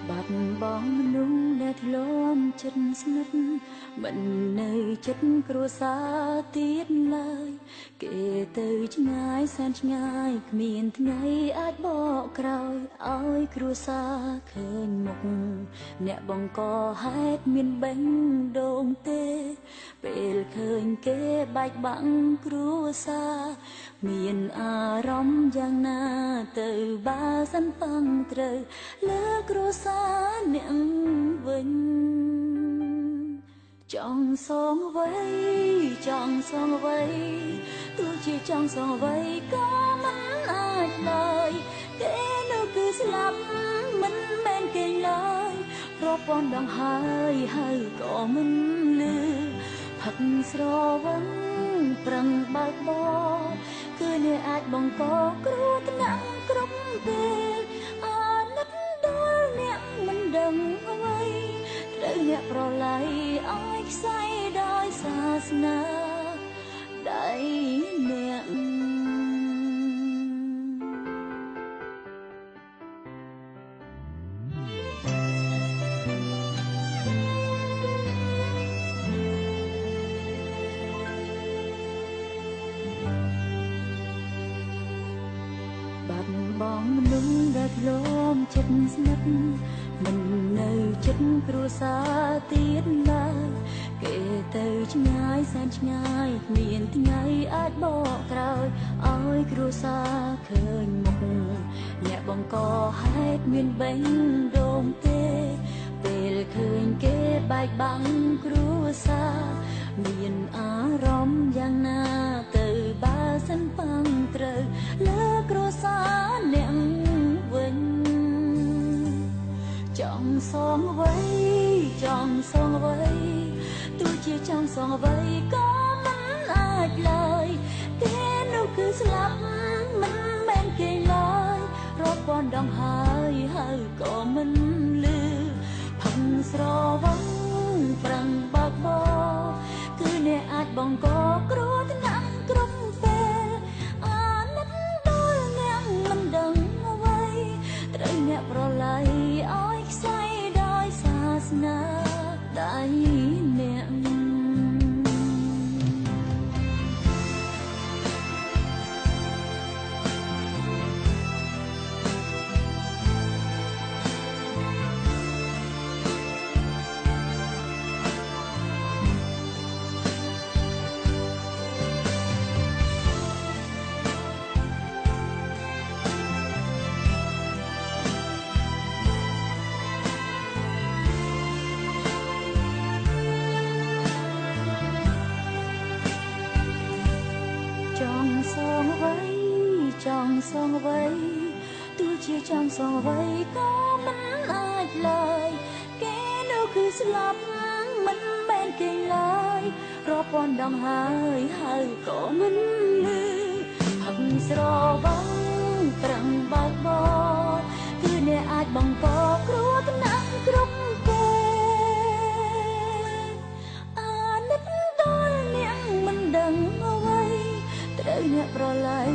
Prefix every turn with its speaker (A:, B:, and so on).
A: បាត់បង់មនុស្សដែលធ្លាប់ចិត្តស្និទ្ធមិននៅចិត្តគ្រួសារទៀតឡើយគេទៅឆ្ងាយសែនឆ្ងាយគ្មានថ្ងៃអាចបកក្រោយឲ្យគ្រួសារឃើញមុខអ្នកបង្កហេតុមានបេះដូងទេពេលឃើញគេបែកបាក់គ្រួសារមានអារម្មណ៍យ៉ាងណាទៅបើសិនប៉ងត្រូវលើគ្រួសារអ្នកវិញចង់សងអ្វីចង់សងអ្វីទោះជាចង់សងអ្វីក៏មិនអាចឡើយគេនោះគឺស្លាប់មិនមែនគេឡើយប្រព័ន្ធដងហើយក៏មិនលឺផឹកស្រវឹងប្រឹងបើកបរគឺអ្នកអាចបង្កគ្រោះថ្នាក់គ្រប់ពេលអាណិតដល់អ្នកមិនដឹងអ្វីត្រូវអ្នកប្រឡ័យឲ្យខ្សែដោយសាសនាដៃអ្នកបាត់បង់មនុស្សដែលធ្លាប់ចិត្តស្និទ្ធមិននៅចិត្តគ្រួសារទៀតឡើយគេទៅឆ្ងាយសែនឆ្ងាយគ្មានថ្ងៃអាចបកក្រោយឲ្យគ្រួសារឃើញមុខអ្នកបង្កហេតុមានបេះដូងទេពេលឃើញគេបែកបាក់គ្រួសារមានអារម្មណ៍យ៉ាងណាទៅបើសិនប៉ងត្រូវលើគ្រួសារអ្នកវិញចង់សងអ្វីចង់សងអ្វីទោះជាចង់សងអ្វីក៏មិនអាចឡើយគេនោះគឺស្លាប់មិនមែនគេឡើយរាប់ពាន់ដងហើយក៏មិនលឺផឹកស្រវឹងប្រឹងបើកបរគឺអ្នកអាចបង្កគ្រោះថ្នាក់គ្រប់ពេលអាណិតដល់អ្នកមិនដឹងអ្វីត្រូវអ្នកប្រឡ័យឲ្យខ្សែដោយសាសនាដៃអ្នកចង់សងអ្វីទោះជាចង់សងអ្វីក៏មិនអាចឡើយគេនោះគឺស្លាប់មិនមែនគេឡើយរាប់ពាន់ដងហើយក៏មិនលឺផឹកស្រវឹងប្រឹងបើកបរគឺអ្នកអាចបង្កគ្រោះថ្នាក់គ្រប់ពេលអាណិតដល់អ្នកមិនដឹងអ្វីត្រូវអ្នកប្រឡ័យ